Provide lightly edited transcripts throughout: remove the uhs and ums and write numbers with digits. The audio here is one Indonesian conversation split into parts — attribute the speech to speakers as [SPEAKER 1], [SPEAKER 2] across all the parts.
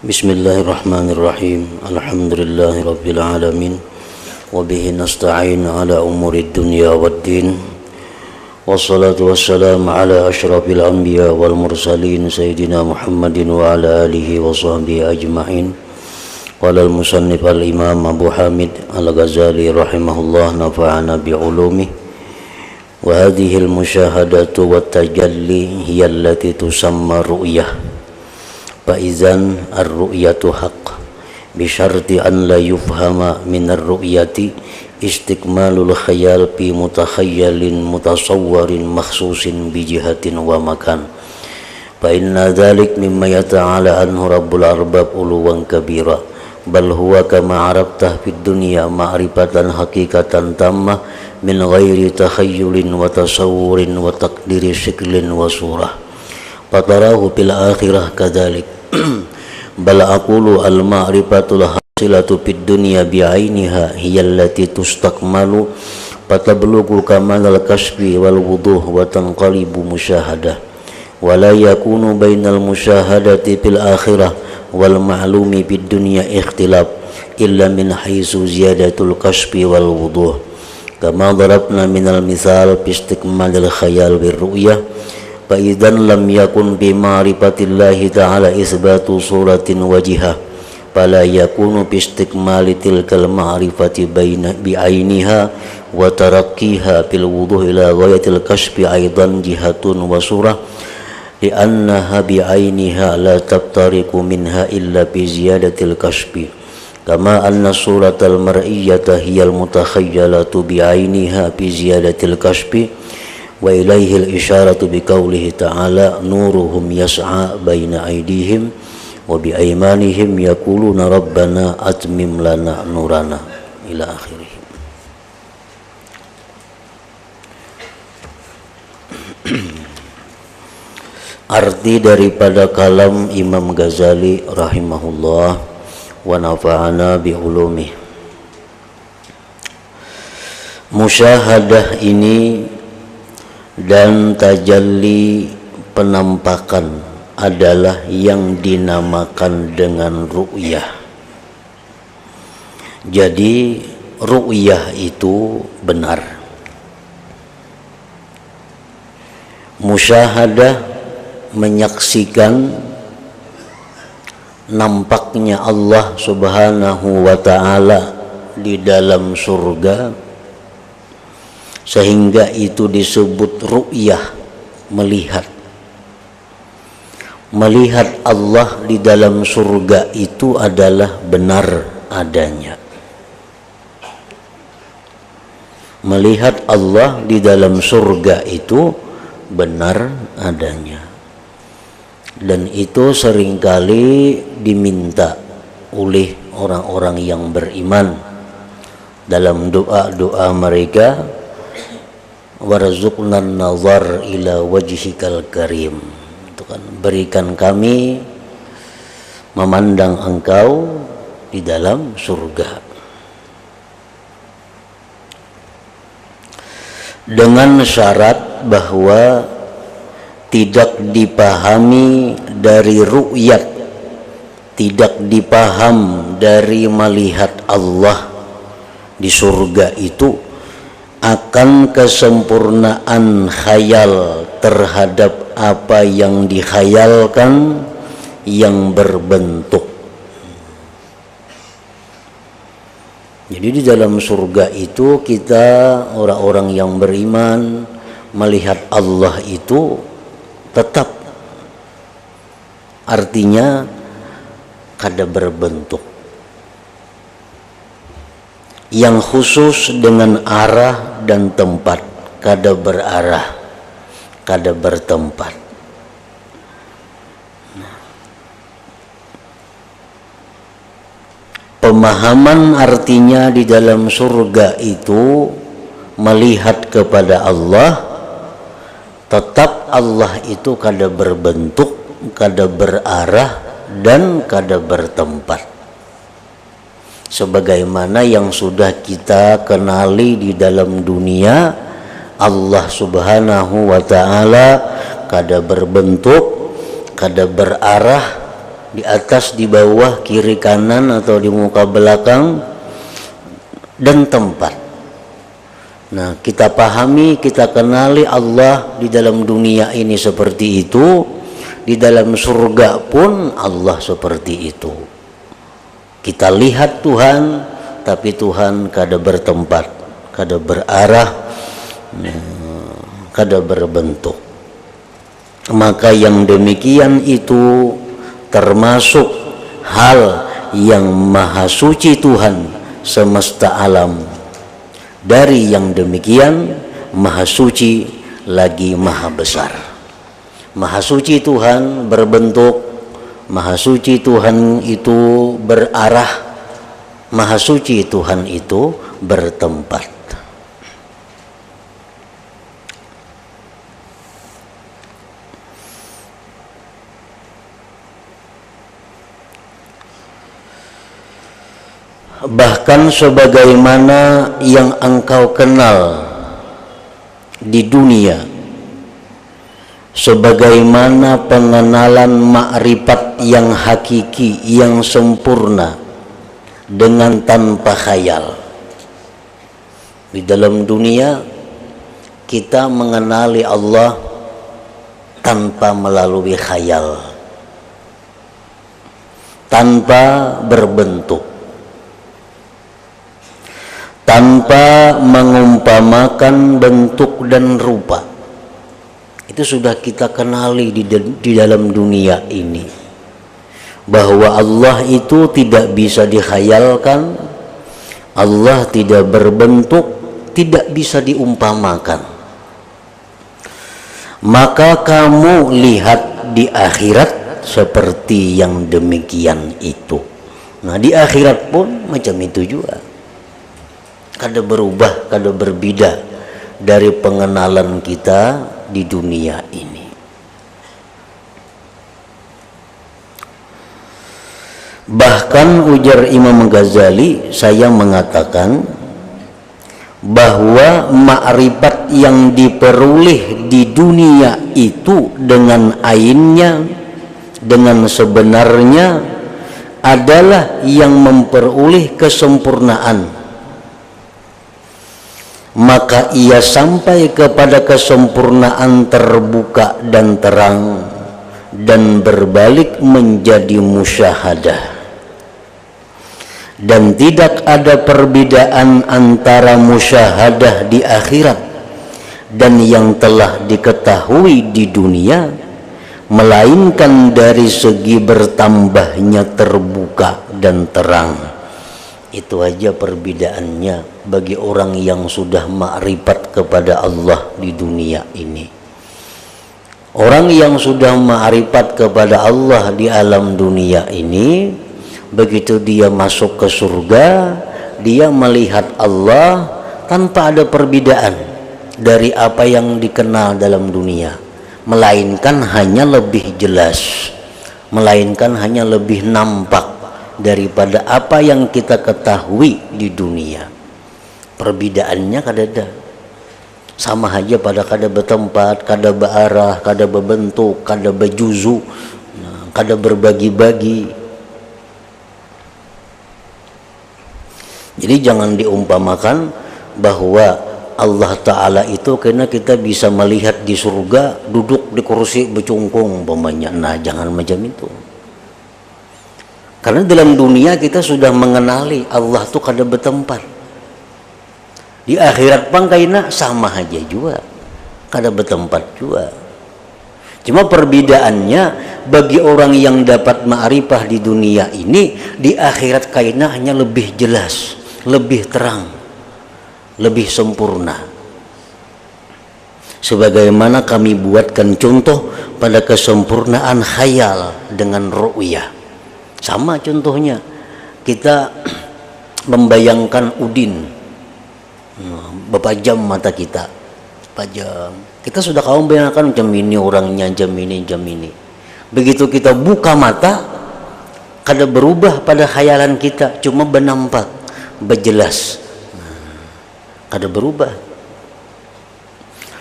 [SPEAKER 1] Bismillahirrahmanirrahim. Alhamdulillahi rabbil alamin. Wabihi nasta'in ala umuri dunya waddin. Wassalatu wassalamu ala ashrafil anbiya wal mursalin Sayyidina Muhammadin wa ala alihi wa sahbihi ajma'in. Qala al-musannif al-imam Abu Hamid al-Ghazali rahimahullah nafa'ana bi'ulumi. Wa hadhihi al-musyahadatu wa tajalli hiya allati tusamma ru'yah. Faizan ar-ru'yatu haqq bisyarti an la yufhama min ar-ru'yati istikmalul khayal fi mutakhayyalin mutasawwarin makhsusin bi jihatin wa makan. Fa inna dhalik mimma yata'ala anhu rabbul arbab uluwan kabira bal huwa kama arabtah fid dunya ma'rifatan haqiqatan tammah min ghairi takhayyulin wa tasawwurin wa taqdiri syiklin wa surah. Fatarahu fil akhirah kadzalik bal aqulu al ma'rifatul hasilatu fid dunya bi'ainiha hiya allati tustakmalu fatablughu kamalal kasbi wal wuduh wa tanqalibu musyahadah wa la yakunu bainal musyahadati fil akhirah wal ma'lumi fid dunya ikhtilaf illa min haitsu ziyadatul kasbi wal wuduh kama darabna minal misal fi istikmalil khayal bir ru'yah. Faidan lam yakun bi ma'rifatillahi ta'ala isbatu suratin wajihah fala yakunu bi istikmali tilkal ma'rifati bi'ainiha wa tarakkiha fil wuduh ila ghayatil kashfi aidan jihatun wa surah li'annaha bi'ainiha la tabtariku minha illa bi ziyadatil kashfi kama anna suratal mar'iyyata hiyal mutakhayyalatu bi'ainiha bi ziyadatil kashfi wa ilaihil isyaratu biqaulihi ta'ala nuruhum yas'a baina aydihim wa bi aymanihim yaquluna rabbana atmim lana nurana ila akhirih. Arti daripada kalam Imam Ghazali rahimahullah wa nafa'ana bi ulumih. Musyahadah ini dan tajalli penampakan adalah yang dinamakan dengan ru'yah. Jadi ru'yah itu benar. Musyahadah menyaksikan nampaknya Allah Subhanahu wa ta'ala di dalam surga, sehingga itu disebut ru'yah, melihat Allah di dalam surga itu adalah benar adanya. Melihat Allah di dalam surga itu benar adanya, dan itu seringkali diminta oleh orang-orang yang beriman dalam doa-doa mereka, warzuqna nazar ila wajhikal karim. Itu kan, berikan kami memandang engkau di dalam surga. Dengan syarat bahwa tidak dipahami dari ru'yat, tidak dipaham dari melihat Allah di surga itu akan kesempurnaan khayal terhadap apa yang dikhayalkan yang berbentuk. Jadi di dalam surga itu kita orang-orang yang beriman melihat Allah itu tetap artinya kada berbentuk, yang khusus dengan arah dan tempat, kada berarah, kada bertempat. Pemahaman artinya di dalam surga itu melihat kepada Allah, tetap Allah itu kada berbentuk, kada berarah, dan kada bertempat. Sebagaimana yang sudah kita kenali di dalam dunia, Allah Subhanahu wa ta'ala kada berbentuk, kada berarah, di atas, di bawah, kiri kanan atau di muka belakang, dan tempat. Nah, kita pahami, kita kenali Allah di dalam dunia ini seperti itu, di dalam surga pun Allah seperti itu. Kita lihat Tuhan, tapi Tuhan kada bertempat, kada berarah, kada berbentuk. Maka yang demikian itu termasuk hal yang maha suci Tuhan semesta alam. Dari yang demikian maha suci lagi maha besar. Maha suci Tuhan berbentuk, maha suci Tuhan itu berarah, maha suci Tuhan itu bertempat. Bahkan sebagaimana yang engkau kenal di dunia, sebagaimana pengenalan makrifat yang hakiki, yang sempurna dengan tanpa khayal. Di dalam dunia kita mengenali Allah tanpa melalui khayal, tanpa berbentuk, tanpa mengumpamakan bentuk dan rupa. Itu sudah kita kenali di dalam dunia ini, bahwa Allah itu tidak bisa dikhayalkan, Allah tidak berbentuk, tidak bisa diumpamakan. Maka kamu lihat di akhirat seperti yang demikian itu. Nah, di akhirat pun macam itu juga. Kada berubah, kada berbeda dari pengenalan kita di dunia ini. Bahkan ujar Imam Ghazali, saya mengatakan bahwa makrifat yang diperoleh di dunia itu dengan ainnya, dengan sebenarnya, adalah yang memperoleh kesempurnaan. Maka ia sampai kepada kesempurnaan terbuka dan terang, dan berbalik menjadi musyahadah. Dan tidak ada perbedaan antara musyahadah di akhirat dan yang telah diketahui di dunia, melainkan dari segi bertambahnya terbuka dan terang. Itu aja perbedaannya bagi orang yang sudah makrifat kepada Allah di dunia ini. Orang yang sudah makrifat kepada Allah di alam dunia ini, begitu dia masuk ke surga, dia melihat Allah tanpa ada perbedaan dari apa yang dikenal dalam dunia, melainkan hanya lebih jelas, melainkan hanya lebih nampak daripada apa yang kita ketahui di dunia. Perbedaannya kada ada, sama aja pada kada bertempat, kada berarah, kada berbentuk, kada berjuzu, kada berbagi-bagi. Jadi jangan diumpamakan bahwa Allah Ta'ala itu karena kita bisa melihat di surga duduk di kursi bercungkung umpamanya. Nah, jangan macam itu. Karena dalam dunia kita sudah mengenali Allah itu kada bertempat. Di akhirat pang kaina sama aja juga, kada bertempat juga. Cuma perbedaannya bagi orang yang dapat ma'rifah di dunia ini, di akhirat kaina hanya lebih jelas, lebih terang, lebih sempurna. Sebagaimana kami buatkan contoh pada kesempurnaan khayal dengan ru'yah. Sama contohnya, kita membayangkan udin, berpajam mata kita, pajam. Kita sudah kamu bayangkan jam ini orangnya, jam ini. Begitu kita buka mata, kada berubah pada khayalan kita, cuma bernampak, berjelas, kada berubah.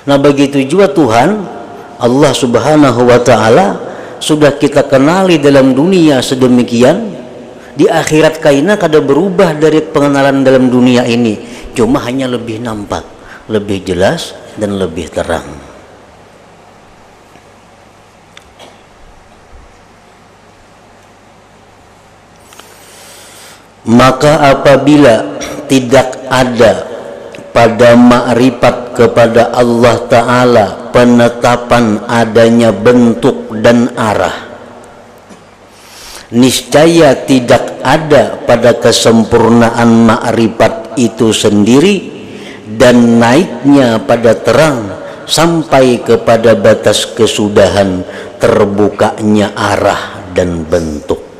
[SPEAKER 1] Nah begitu juga Tuhan, Allah Subhanahu wa Ta'ala, sudah kita kenali dalam dunia sedemikian, di akhirat kaina kada berubah dari pengenalan dalam dunia ini, cuma hanya lebih nampak, lebih jelas dan lebih terang. Maka apabila tidak ada pada ma'rifat kepada Allah Ta'ala penetapan adanya bentuk dan arah, niscaya tidak ada pada kesempurnaan ma'rifat itu sendiri dan naiknya pada terang sampai kepada batas kesudahan terbukanya arah dan bentuk.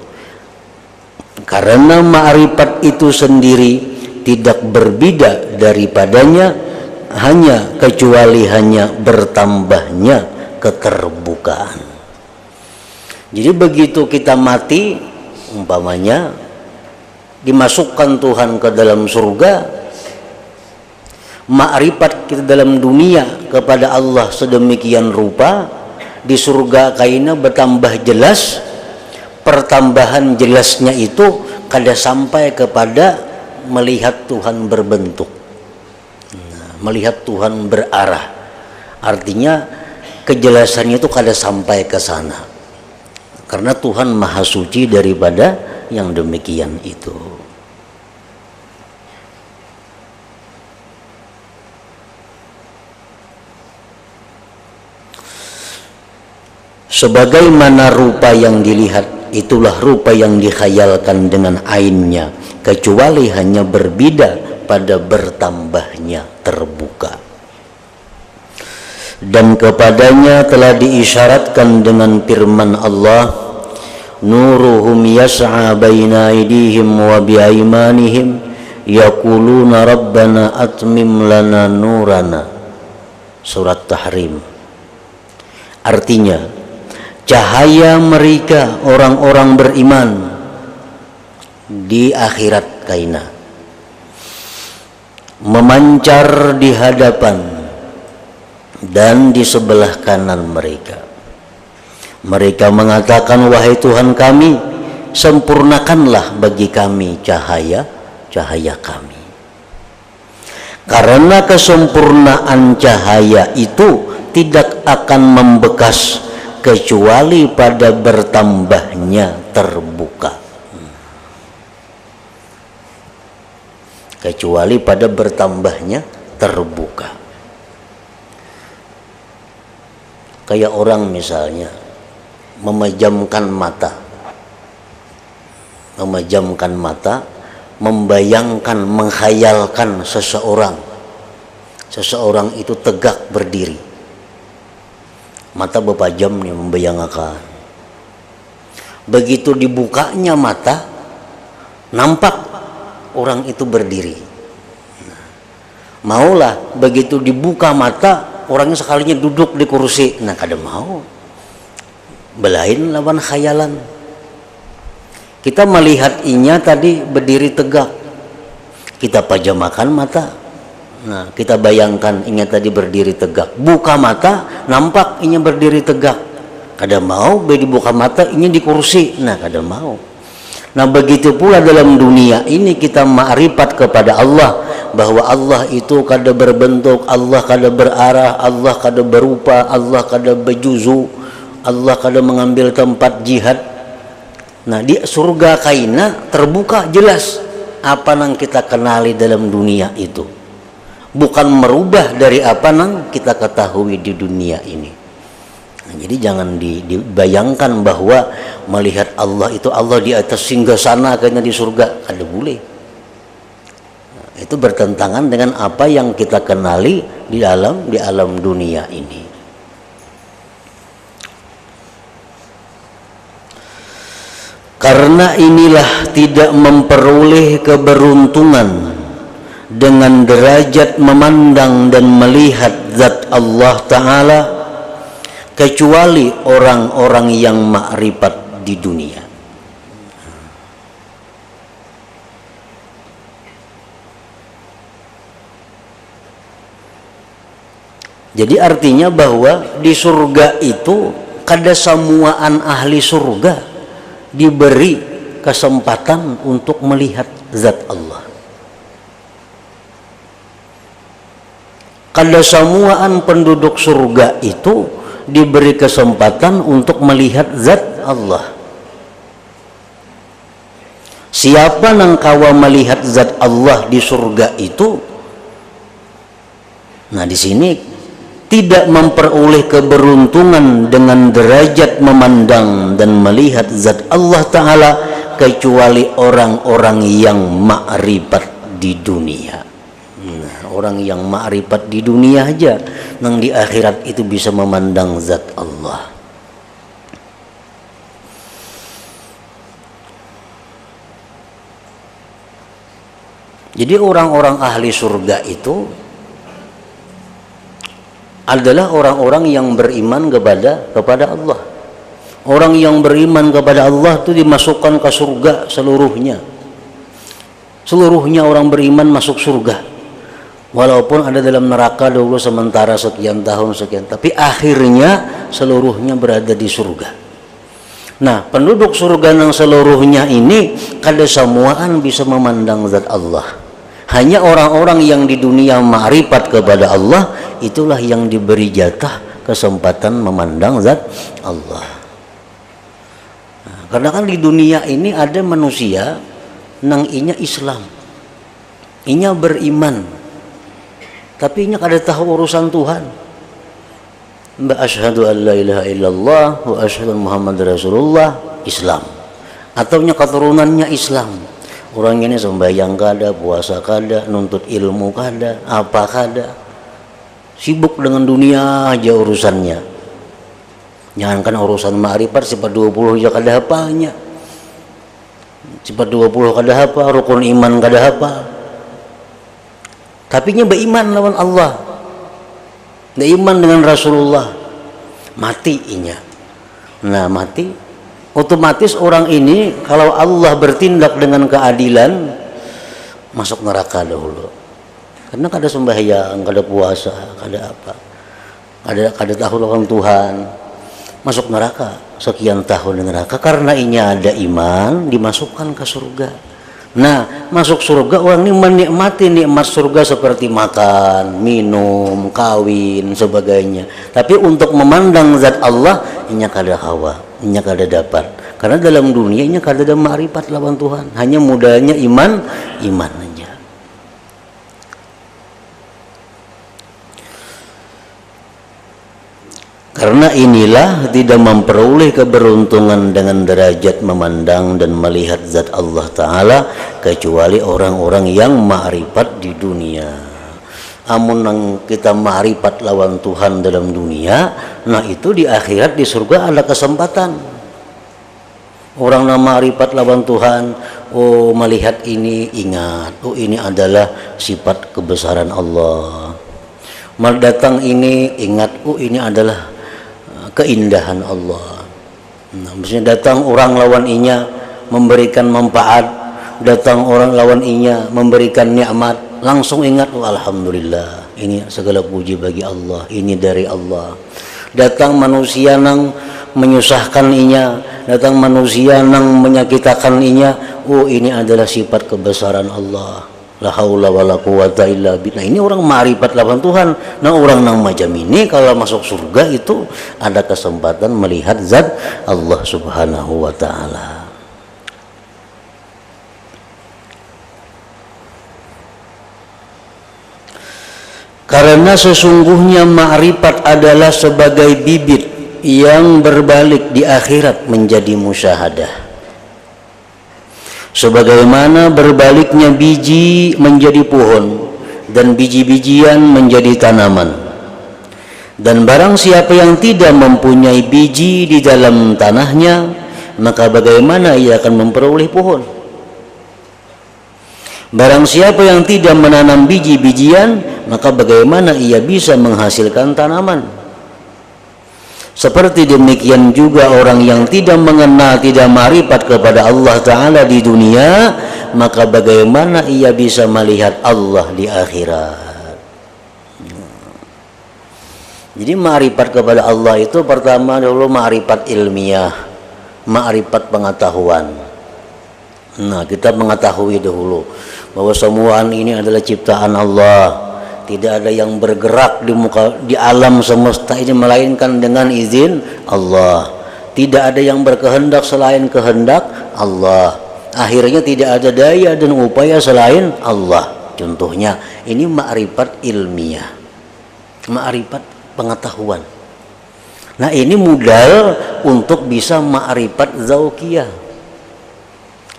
[SPEAKER 1] Karena ma'rifat itu sendiri tidak berbeda daripadanya, hanya kecuali hanya bertambahnya keterbukaan. Jadi begitu kita mati, umpamanya dimasukkan Tuhan ke dalam surga, ma'rifat kita dalam dunia kepada Allah sedemikian rupa, di surga kaina bertambah jelas. Pertambahan jelasnya itu kada sampai kepada melihat Tuhan berbentuk, melihat Tuhan berarah. Artinya kejelasannya itu kada sampai ke sana, karena Tuhan maha suci daripada yang demikian itu. Sebagaimana rupa yang dilihat, itulah rupa yang dikhayalkan dengan ainnya, kecuali hanya berbeda pada bertambahnya terbuka. Dan kepadanya telah diisyaratkan dengan firman Allah, nuruhum yas'a baina aydihim wa biaimanihim yaquluna rabbana atmim lana nurana. Surat Tahrim. Artinya, cahaya mereka orang-orang beriman di akhirat kaina memancar di hadapan dan di sebelah kanan mereka. Mereka mengatakan, wahai Tuhan kami, sempurnakanlah bagi kami cahaya kami. Karena kesempurnaan cahaya itu tidak akan membekas kecuali pada bertambahnya terbuka. Kecuali pada bertambahnya terbuka. Kayak orang misalnya memejamkan mata, membayangkan, menghayalkan seseorang itu tegak berdiri. Mata beberapa jam nih membayangkan. Begitu dibukanya mata, nampak orang itu berdiri. Maulah begitu dibuka mata, orangnya sekalinya duduk di kursi. Nah, kada mau. Belain lawan khayalan. Kita melihat inya tadi berdiri tegak. Kita pajamakan mata. Nah, kita bayangkan inya tadi berdiri tegak. Buka mata, nampak inya berdiri tegak. Kada mau dibuka mata inya di kursi. Nah, kada mau. Nah, begitu pula dalam dunia ini kita ma'rifat kepada Allah, bahwa Allah itu kada berbentuk, Allah kada berarah, Allah kada berupa, Allah kada berjuzu, Allah kada mengambil tempat jihad. Nah, di surga kaina terbuka jelas apa yang kita kenali dalam dunia itu, bukan merubah dari apa yang kita ketahui di dunia ini. Nah, jadi jangan dibayangkan bahwa melihat Allah itu Allah di atas singgasana kayaknya di surga, kada boleh. Nah, itu bertentangan dengan apa yang kita kenali di alam dunia ini. Karena inilah tidak memperoleh keberuntungan dengan derajat memandang dan melihat zat Allah Ta'ala kecuali orang-orang yang ma'rifat di dunia. Jadi artinya bahwa di surga itu kada samuaan ahli surga diberi kesempatan untuk melihat zat Allah. Kada samuaan penduduk surga itu diberi kesempatan untuk melihat zat Allah. Siapa nang kawa melihat zat Allah di surga itu, nah di sini tidak memperoleh keberuntungan dengan derajat memandang dan melihat zat Allah Ta'ala kecuali orang-orang yang ma'rifat di dunia. Nah, orang yang ma'rifat di dunia aja nang di akhirat itu bisa memandang zat Allah. Jadi orang-orang ahli surga itu adalah orang-orang yang beriman kepada Allah. Orang yang beriman kepada Allah itu dimasukkan ke surga seluruhnya. Seluruhnya orang beriman masuk surga. Walaupun ada dalam neraka dulu sementara sekian tahun sekian, tapi akhirnya seluruhnya berada di surga. Nah, penduduk surga yang seluruhnya ini kada samuaan bisa memandang zat Allah. Hanya orang-orang yang di dunia ma'rifat kepada Allah itulah yang diberi jatah kesempatan memandang zat Allah. Nah, karena kan di dunia ini ada manusia nang inya Islam, inya beriman, tapi inya kada tahu urusan Tuhan. Mbak asyhadu an la ilaha illallah wa asyhadu Muhammad Rasulullah, Islam, atau nya keturunannya Islam. Orang ini sembahyang kada, puasa kada, nuntut ilmu kada, apa kada, sibuk dengan dunia aja urusannya. Jangankan urusan ma'rifat, sifat 20 aja kada hafalnya. Sifat 20 kada hafal, rukun iman kada hafal. Tapi nya beriman lawan Allah, beriman dengan Rasulullah, mati inya. Nah, mati otomatis orang ini kalau Allah bertindak dengan keadilan masuk neraka dahulu, karena kada sembahyang, kada puasa, kada apa, kada tahu lawan Tuhan, masuk neraka sekian tahun di neraka. Karena ini ada iman dimasukkan ke surga. Nah, masuk surga orang ini menikmati nikmat surga seperti makan, minum, kawin, sebagainya. Tapi untuk memandang zat Allah, ini kada hawa, ini kada dapat. Karena dalam dunia ini kada ada ma'rifat lawan Tuhan. Hanya mudahnya iman aja. Karena inilah tidak memperoleh keberuntungan dengan derajat memandang dan melihat zat Allah Ta'ala kecuali orang-orang yang ma'rifat di dunia. Amun nang kita ma'rifat lawan Tuhan dalam dunia, nah itu di akhirat di surga ada kesempatan. Orang yang ma'rifat lawan Tuhan, oh melihat ini ingat, oh ini adalah sifat kebesaran Allah. Mal datang ini ingat, oh ini adalah keindahan Allah. Nah, maksudnya datang orang lawan inya memberikan manfaat, datang orang lawan inya memberikan nikmat, langsung ingat, oh, alhamdulillah, ini segala puji bagi Allah, ini dari Allah. Datang manusia nang menyusahkan inya, datang manusia nang menyakitkan inya, oh ini adalah sifat kebesaran Allah. La haula wala quwata illa billah. Ini orang ma'rifat lawan Tuhan. Nah, orang nang macam ini kalau masuk surga itu ada kesempatan melihat zat Allah Subhanahu wa taala. Karena sesungguhnya ma'rifat adalah sebagai bibit yang berbalik di akhirat menjadi musyahadah. Sebagaimana berbaliknya biji menjadi pohon dan biji-bijian menjadi tanaman. Dan barang siapa yang tidak mempunyai biji di dalam tanahnya, maka bagaimana ia akan memperoleh pohon? Barang siapa yang tidak menanam biji-bijian, maka bagaimana ia bisa menghasilkan tanaman? Seperti demikian juga orang yang tidak mengenal, tidak ma'rifat kepada Allah Ta'ala di dunia, maka bagaimana ia bisa melihat Allah di akhirat? Jadi ma'rifat kepada Allah itu pertama dulu ma'rifat ilmiah, ma'rifat pengetahuan. Nah, kita mengetahui dahulu bahwa semua ini adalah ciptaan Allah. Tidak ada yang bergerak di alam semesta ini melainkan dengan izin Allah. Tidak ada yang berkehendak selain kehendak Allah. Akhirnya tidak ada daya dan upaya selain Allah. Contohnya, ini ma'rifat ilmiah, ma'rifat pengetahuan. Nah, ini modal untuk bisa ma'rifat zauqiyah,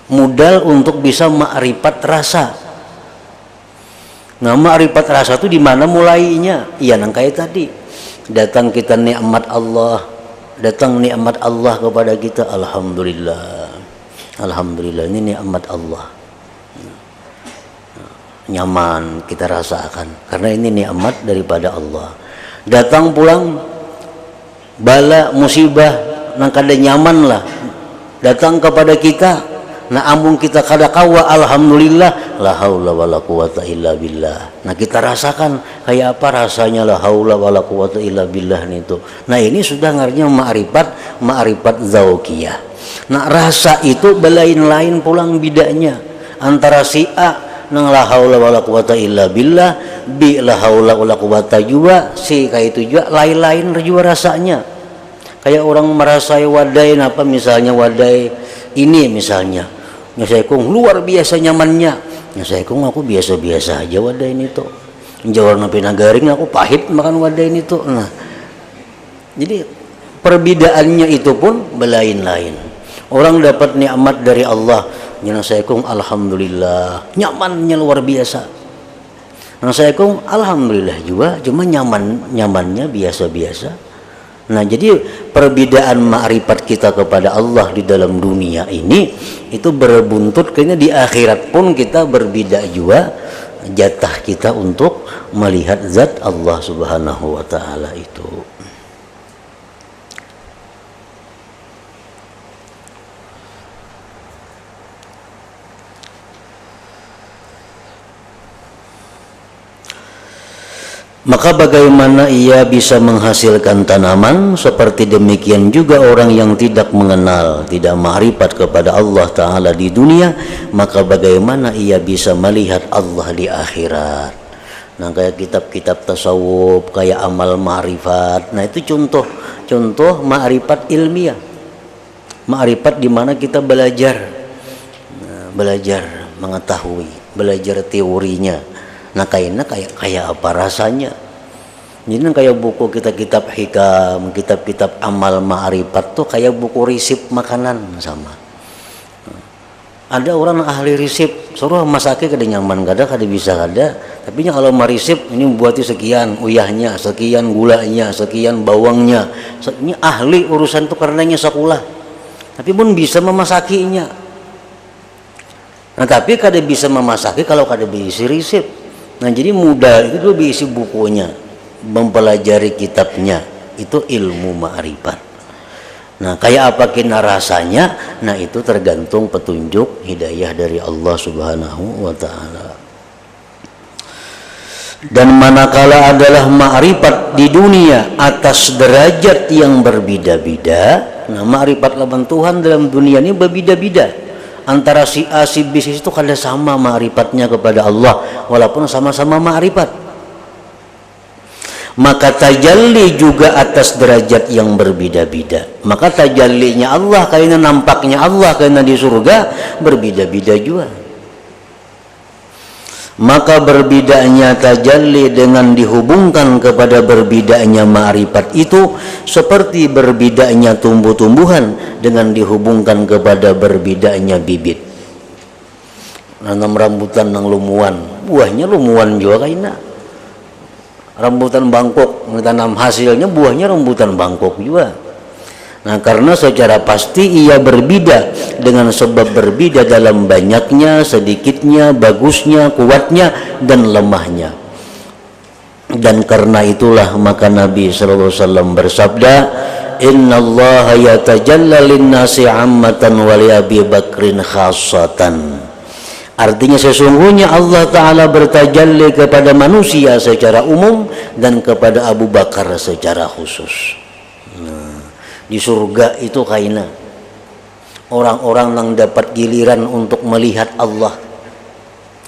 [SPEAKER 1] modal untuk bisa ma'rifat rasa. Nah, ma'rifat rasa itu di mana mulainya? Iya, nang kayak tadi. Datang kita nikmat Allah, datang nikmat Allah kepada kita, alhamdulillah. Alhamdulillah, ini nikmat Allah. Nyaman kita rasakan karena ini nikmat daripada Allah. Datang pulang bala musibah nang kada nyaman lah datang kepada kita. Nah, amun kita kada kawa, alhamdulillah, la haula wala quwata illa billah. Nah, kita rasakan kayak apa rasanya la haula wala quwata illa billah itu. Nah, ini sudah ngarnya ma'rifat zauqiyah. Nah, rasa itu belain-lain pulang bedanya antara si A nang la haula wala quwata illa billah, bi la haula wala quwata juga, si kayak itu juga lain-lain juga rasanya. Kayak orang merasai wadai apa misalnya wadai ini misalnya. Ya saya kong luar biasa nyamannya. Ya saya kong aku biasa-biasa aja wadah ini tuh. Jawar napi nagaring aku pahit makan wadah ini tuh. Nah, jadi perbedaannya itu pun belain-lain. Orang dapat nikmat dari Allah, ya saya kong alhamdulillah, nyamannya luar biasa. Nah saya kong alhamdulillah juga, cuma nyamannya biasa-biasa. Nah, jadi perbedaan ma'rifat kita kepada Allah di dalam dunia ini itu berbuntut kayaknya di akhirat pun kita berbeda juga jatah kita untuk melihat zat Allah Subhanahu wa taala itu. Maka bagaimana ia bisa menghasilkan tanaman, seperti demikian juga orang yang tidak mengenal, tidak ma'rifat kepada Allah Ta'ala di dunia, maka bagaimana ia bisa melihat Allah di akhirat. Nah, kayak kitab-kitab tasawuf, kayak amal ma'rifat, nah itu contoh ma'rifat ilmiah, ma'rifat di mana kita belajar mengetahui, belajar teorinya. Nah, kayak apa rasanya? Jadi kayak buku kitab hikam, kitab amal ma'rifat tuh kayak buku resep makanan sama. Ada orang ahli resep, suruh masaknya kada nyaman kada bisa kada. Tapi kalau marisip ini buatnya sekian uyahnya, sekian gulanya, sekian bawangnya. Ini ahli urusan tuh karenanya sekolah. Tapi pun bisa memasakinya. Nah, tapi kada bisa memasaki kalau kada bisa resep. Nah, jadi mudah itu lebih isi bukunya, mempelajari kitabnya, itu ilmu ma'rifat. Nah, kayak apa kina rasanya? Nah, itu tergantung petunjuk hidayah dari Allah Subhanahu wa taala. Dan manakala adalah ma'rifat di dunia atas derajat yang berbeda-beda, nah ma'rifat lawan Tuhan dalam dunia ini berbeda-beda. Antara si A si B itu kada sama ma'rifatnya kepada Allah walaupun sama-sama ma'rifat. Maka tajalli juga atas derajat yang berbeda-beda. Maka tajallinya Allah kayaknya nampaknya Allah kayaknya di surga berbeda-beda juga. Maka berbedanya tajalli dengan dihubungkan kepada berbedanya ma'rifat itu seperti berbedanya tumbuh-tumbuhan dengan dihubungkan kepada berbedanya bibit. Nanam rambutan nang lumuan, buahnya lumuan juga kayaknya. Rambutan bangkok, tanam hasilnya buahnya rambutan bangkok juga. Nah, karena secara pasti ia berbeda dengan sebab berbeda dalam banyaknya, sedikitnya, bagusnya, kuatnya, dan lemahnya. Dan karena itulah maka Nabi sallallahu alaihi wasallam bersabda, "Innallaha yatajalla lin-nasi 'ammatan wa li Abi Bakrin khassatan." Artinya sesungguhnya Allah Ta'ala bertajalli kepada manusia secara umum dan kepada Abu Bakar secara khusus. Di surga itu kaina orang-orang yang dapat giliran untuk melihat Allah,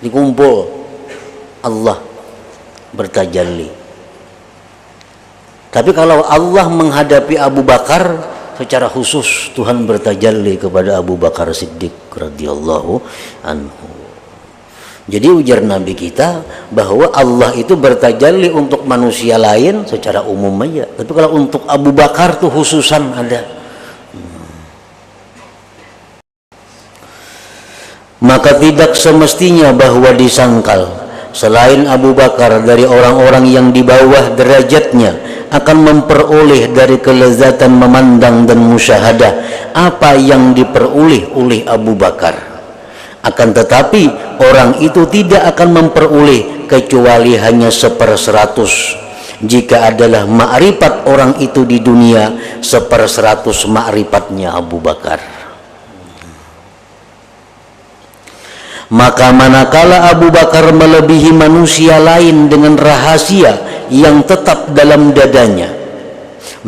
[SPEAKER 1] dikumpul Allah bertajalli. Tapi kalau Allah menghadapi Abu Bakar secara khusus, Tuhan bertajalli kepada Abu Bakar Siddiq radhiyallahu anhu. Jadi ujar Nabi kita bahwa Allah itu bertajalli untuk manusia lain secara umum aja. Tapi kalau untuk Abu Bakar tuh khususan ada. Maka tidak semestinya bahwa disangkal selain Abu Bakar dari orang-orang yang di bawah derajatnya akan memperoleh dari kelezatan memandang dan musyahadah apa yang diperoleh oleh Abu Bakar. Akan tetapi orang itu tidak akan memperoleh kecuali hanya 1/100 jika adalah ma'rifat orang itu di dunia 1/100 ma'rifatnya Abu Bakar. Maka manakala Abu Bakar melebihi manusia lain dengan rahasia yang tetap dalam dadanya,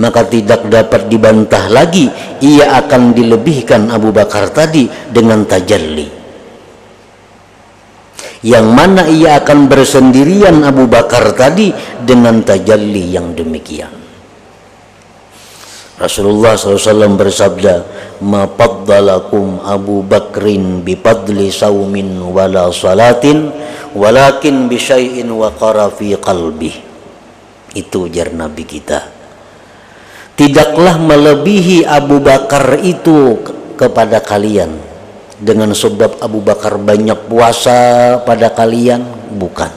[SPEAKER 1] maka tidak dapat dibantah lagi ia akan dilebihkan Abu Bakar tadi dengan tajalli, yang mana ia akan bersendirian Abu Bakar tadi dengan tajalli yang demikian. Rasulullah SAW bersabda, ma faddalakum Abu Bakrin bipadli saumin wala salatin walakin bisyai'in waqara fi qalbih. Itu ujar Nabi kita, tidaklah melebihi Abu Bakar itu kepada kalian dengan sebab Abu Bakar banyak puasa pada kalian, bukan.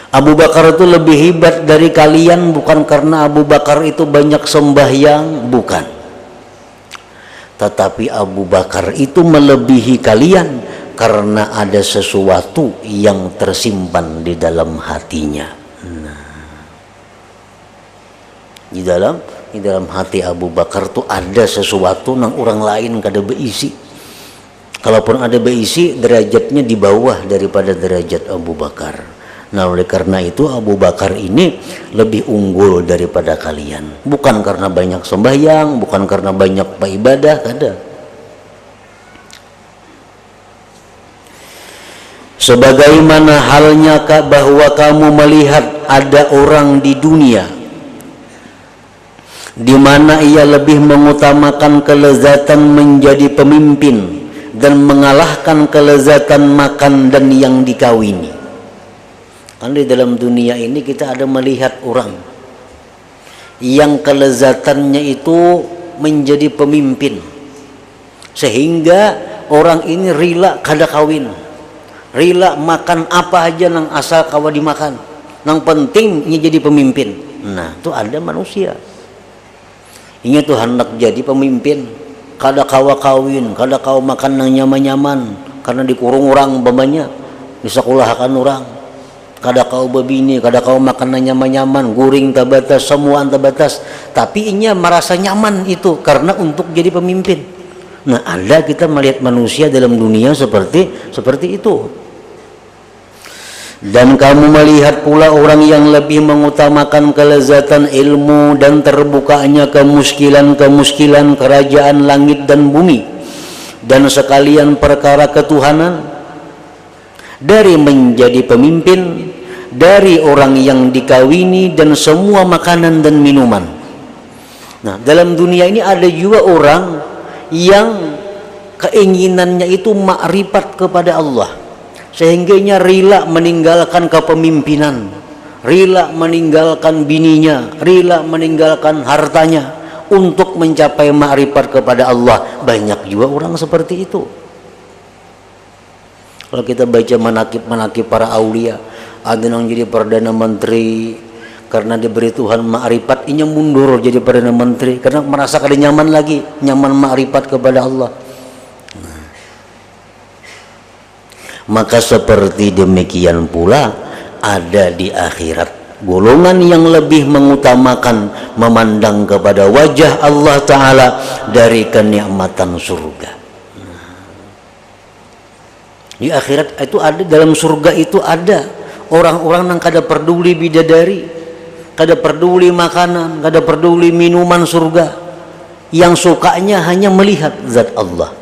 [SPEAKER 1] Abu Bakar itu lebih hebat dari kalian bukan karena Abu Bakar itu banyak sembahyang, bukan. Tetapi Abu Bakar itu melebihi kalian karena ada sesuatu yang tersimpan di dalam hatinya. Di dalam hati Abu Bakar tuh ada sesuatu yang orang lain kada beisi. Kalaupun ada beisi, derajatnya di bawah daripada derajat Abu Bakar. Nah, oleh karena itu Abu Bakar ini lebih unggul daripada kalian. Bukan karena banyak sembahyang, bukan karena banyak beribadah, kada. Sebagaimana halnya bahwa kamu melihat ada orang di dunia di mana ia lebih mengutamakan kelezatan menjadi pemimpin dan mengalahkan kelezatan makan dan yang dikawini. Kan di dalam dunia ini kita ada melihat orang yang kelezatannya itu menjadi pemimpin, sehingga orang ini rela kada kawin, rela makan apa aja nang asal kawa dimakan, nang penting ini jadi pemimpin. Nah, itu ada manusia ini tuh hendak jadi pemimpin, kada kawa kawin, kada kawa makan nang nyaman-nyaman karena dikurung orang umpamanya, disekolahkan orang. Kada kau babini, kada kau makan nyaman-nyaman, guring tabatas, semua tabatas, tapi inya merasa nyaman itu karena untuk jadi pemimpin. Nah, ada kita melihat manusia dalam dunia seperti itu. Dan kamu melihat pula orang yang lebih mengutamakan kelezatan ilmu dan terbukanya kemuskilan kerajaan langit dan bumi dan sekalian perkara ketuhanan dari menjadi pemimpin, dari orang yang dikawini dan semua makanan dan minuman. Nah, dalam dunia ini ada juga orang yang keinginannya itu makrifat kepada Allah, sehingganya rela meninggalkan kepemimpinan, rela meninggalkan bininya, rela meninggalkan hartanya untuk mencapai makrifat kepada Allah. Banyak juga orang seperti itu. Kalau kita baca manakib para aulia, ada yang jadi perdana menteri karena diberi Tuhan makrifat, inya mundur jadi perdana menteri karena merasa kada nyaman lagi, nyaman makrifat kepada Allah. Maka seperti demikian pula ada di akhirat golongan yang lebih mengutamakan memandang kepada wajah Allah Ta'ala dari kenikmatan surga. Di akhirat itu ada, dalam surga itu ada orang-orang yang kada peduli bidadari, kada peduli makanan, kada peduli minuman surga, yang sukanya hanya melihat zat Allah.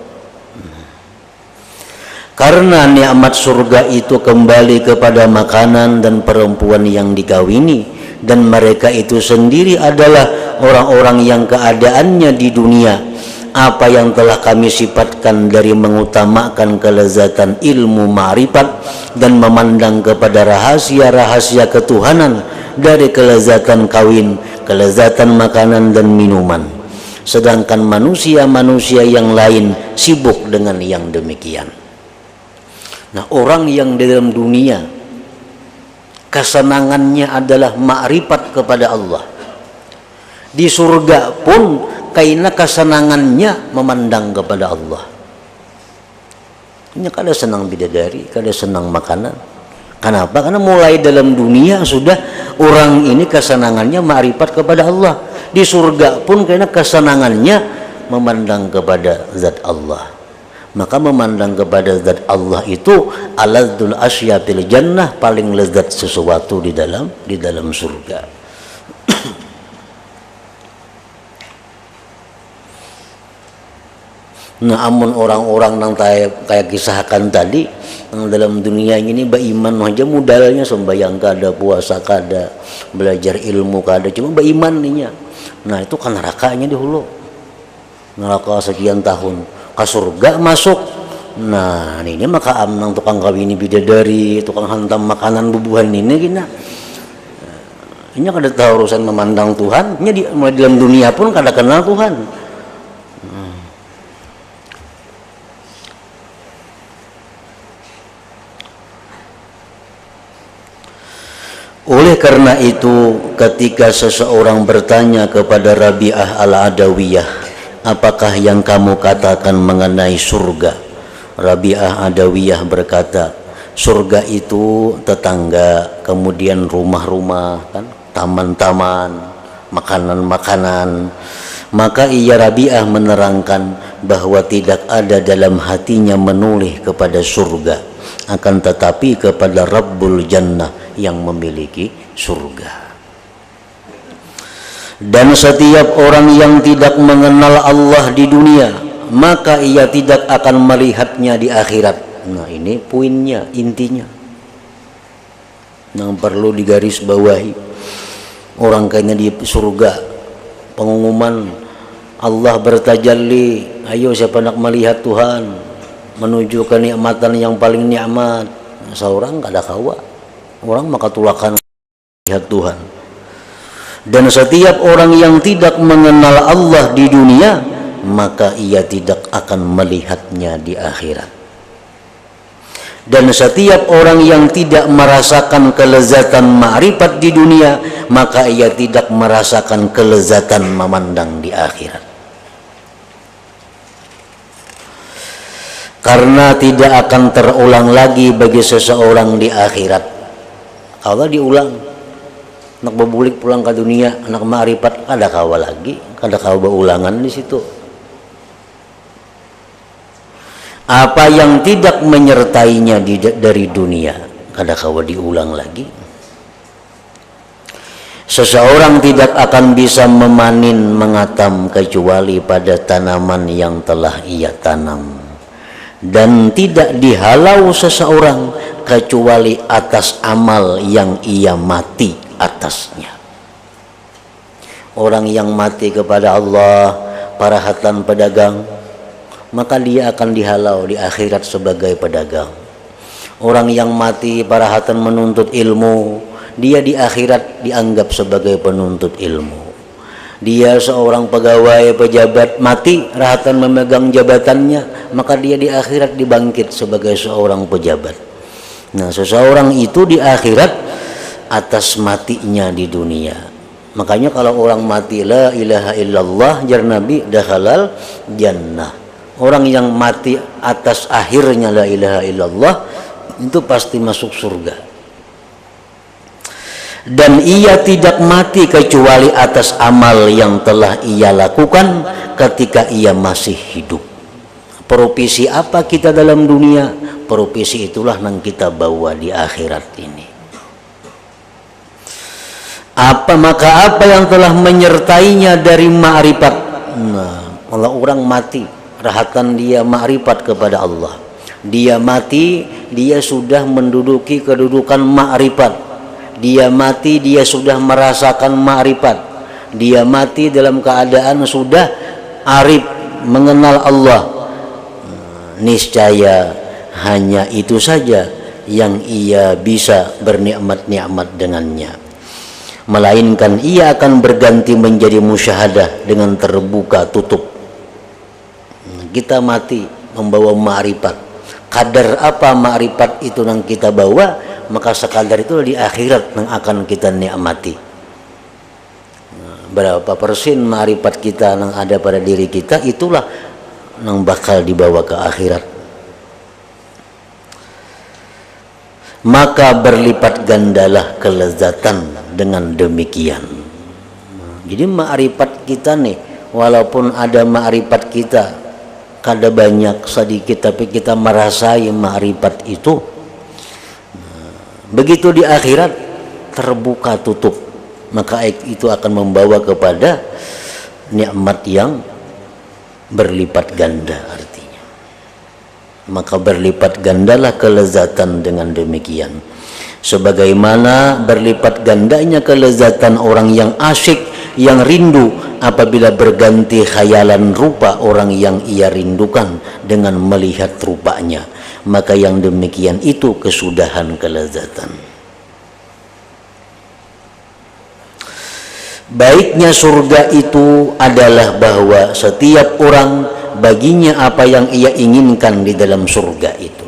[SPEAKER 1] Karena nikmat surga itu kembali kepada makanan dan perempuan yang dikawini, dan mereka itu sendiri adalah orang-orang yang keadaannya di dunia apa yang telah kami sifatkan dari mengutamakan kelezatan ilmu ma'rifat dan memandang kepada rahasia-rahasia ketuhanan dari kelezatan kawin, kelezatan makanan dan minuman. Sedangkan manusia-manusia yang lain sibuk dengan yang demikian. Nah, orang yang di dalam dunia kesenangannya adalah ma'rifat kepada Allah, di surga pun karena kesenangannya memandang kepada Allah. Ini kada senang bidadari, kada senang makanan. Kenapa? Karena mulai dalam dunia sudah orang ini kesenangannya ma'rifat kepada Allah. Di surga pun karena kesenangannya memandang kepada zat Allah. Maka memandang kepada zat Allah itu aladzul asya fil jannah, paling lezat sesuatu di dalam surga. Nah, amun orang-orang yang kayak kisahkan tadi, yang dalam dunia ini beriman aja modalnya, sembahyang kada, puasa kada, belajar ilmu kada, cuma beriman ninya. Nah, itu kan nerakanya di hulu, neraka sekian tahun, ke surga masuk. Nah, ini maka amnang tukang kawini bidadari, tukang hantam makanan bubuhan ini gina. Ini kada tahu urusan memandang Tuhan, ini di dalam dunia pun kada kenal Tuhan. Oleh karena itu, ketika seseorang bertanya kepada Rabi'ah al-Adawiyah, apakah yang kamu katakan mengenai surga? Rabi'ah Adawiyah berkata, surga itu tetangga, kemudian rumah-rumah, kan, taman-taman, makanan-makanan. Maka ia Rabi'ah menerangkan bahwa tidak ada dalam hatinya menoleh kepada surga, akan tetapi kepada Rabbul Jannah yang memiliki surga. Dan setiap orang yang tidak mengenal Allah di dunia, maka ia tidak akan melihatnya di akhirat. Nah, ini poinnya, intinya yang perlu digaris bawahi. Orang kayaknya di surga, pengumuman Allah bertajalli, ayo siapa nak melihat Tuhan, menuju kenikmatan yang paling nikmat. Seorang kada kawa, orang maka tulakan lihat Tuhan. Dan setiap orang yang tidak mengenal Allah di dunia, maka ia tidak akan melihatnya di akhirat. Dan setiap orang yang tidak merasakan kelezatan ma'rifat di dunia, maka ia tidak merasakan kelezatan memandang di akhirat. Karena tidak akan terulang lagi bagi seseorang di akhirat. Kalau diulang, nak bebulik pulang ke dunia, anak ma'rifat kada kawa lagi, kada kawa beulangan di situ. Apa yang tidak menyertainya dari dunia, kada kawa diulang lagi. Seseorang tidak akan bisa memanen mengatam kecuali pada tanaman yang telah ia tanam, dan tidak dihalau seseorang kecuali atas amal yang ia mati atasnya. Orang yang mati kepada Allah, parahatan pedagang, maka dia akan dihalau di akhirat sebagai pedagang. Orang yang mati parahatan menuntut ilmu, dia di akhirat dianggap sebagai penuntut ilmu. Dia seorang pegawai pejabat, mati rahatan memegang jabatannya, maka dia di akhirat dibangkit sebagai seorang pejabat. Nah, seseorang itu di akhirat atas matinya di dunia. Makanya kalau orang mati la ilaha illallah, jar Nabi, dakhalal jannah. Orang yang mati atas akhirnya la ilaha illallah itu pasti masuk surga. Dan ia tidak mati kecuali atas amal yang telah ia lakukan ketika ia masih hidup. Profesi apa kita dalam dunia? profesi itulah yang kita bawa di akhirat ini. Maka apa yang telah menyertainya dari ma'rifat. Nah, kalau orang mati, rahatan dia ma'rifat kepada Allah. Dia mati, dia sudah menduduki kedudukan ma'rifat. Dia mati, dia sudah merasakan ma'rifat. Dia mati dalam keadaan sudah arif, mengenal Allah. Niscaya hanya itu saja yang ia bisa bernikmat-nikmat dengannya. Melainkan ia akan berganti menjadi musyahadah dengan terbuka tutup. Kita mati membawa ma'rifat. Kadar apa ma'rifat itu yang kita bawa, maka sekadar itu di akhirat yang akan kita nikmati. Berapa persen ma'rifat kita yang ada pada diri kita, itulah yang bakal dibawa ke akhirat. Maka berlipat gandalah kelezatan dengan demikian. Jadi ma'rifat kita nih, walaupun ada ma'rifat kita kada banyak sedikit, tapi kita merasai ma'rifat itu. Begitu di akhirat terbuka tutup, maka itu akan membawa kepada nikmat yang berlipat ganda artinya. Maka berlipat gandalah kelezatan dengan demikian. Sebagaimana berlipat gandanya kelezatan orang yang asyik, yang rindu apabila berganti khayalan rupa orang yang ia rindukan dengan melihat rupanya. Maka yang demikian itu kesudahan kelezatan. Baiknya surga itu adalah bahwa setiap orang baginya apa yang ia inginkan di dalam surga itu.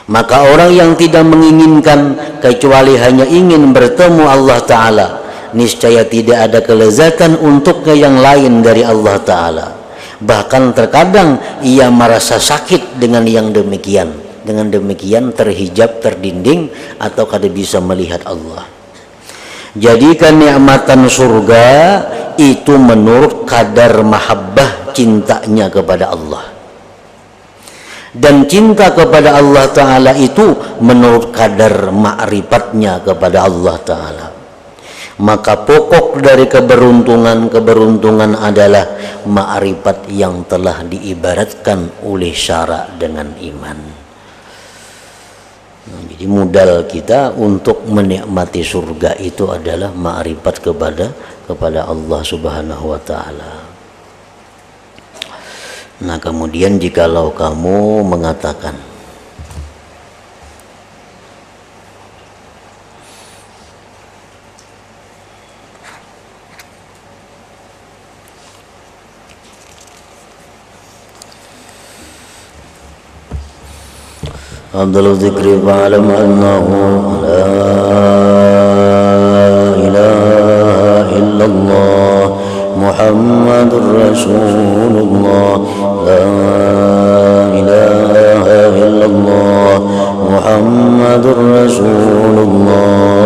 [SPEAKER 1] Maka orang yang tidak menginginkan kecuali hanya ingin bertemu Allah Ta'ala, niscaya tidak ada kelezatan untuknya yang lain dari Allah Ta'ala. Bahkan terkadang ia merasa sakit dengan yang demikian. Dengan demikian terhijab, terdinding, atau kada bisa melihat Allah. Jadikan nikmatan surga itu menurut kadar mahabbah cintanya kepada Allah. Dan cinta kepada Allah Ta'ala itu menurut kadar ma'rifatnya kepada Allah Ta'ala. Maka pokok dari keberuntungan adalah ma'rifat yang telah diibaratkan oleh syara dengan iman. Jadi modal kita untuk menikmati surga itu adalah ma'rifat kepada Allah Subhanahu wa Ta'ala. Nah, kemudian jikalau kamu mengatakan Abdul Dzikri fa'alam annahu la ilaha illallah Muhammadur Rasulullah la ilaha illallah Muhammadur Rasulullah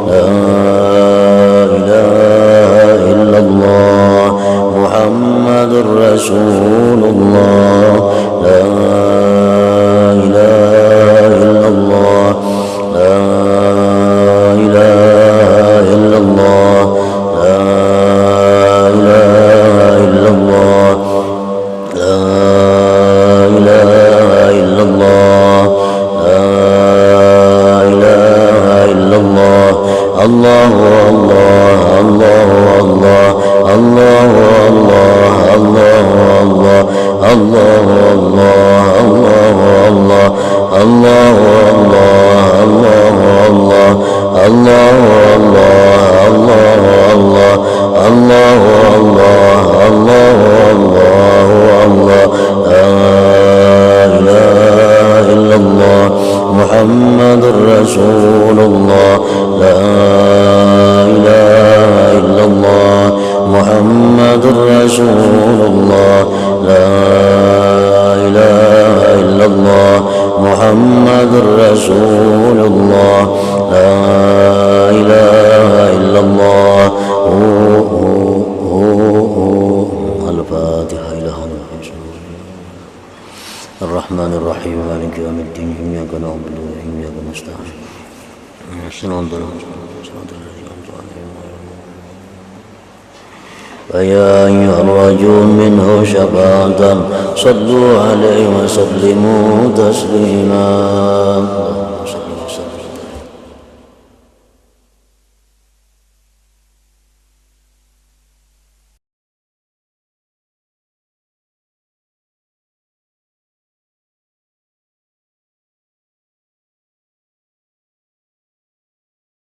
[SPEAKER 1] la ilaha illallah Muhammadur Rasulullah la الرحيم إياك نعبد وإياك نستعين صراط الذين أنعمت عليهم فيا أيها الرجل منه شفاعة صلوا عليه وسلموا تسليما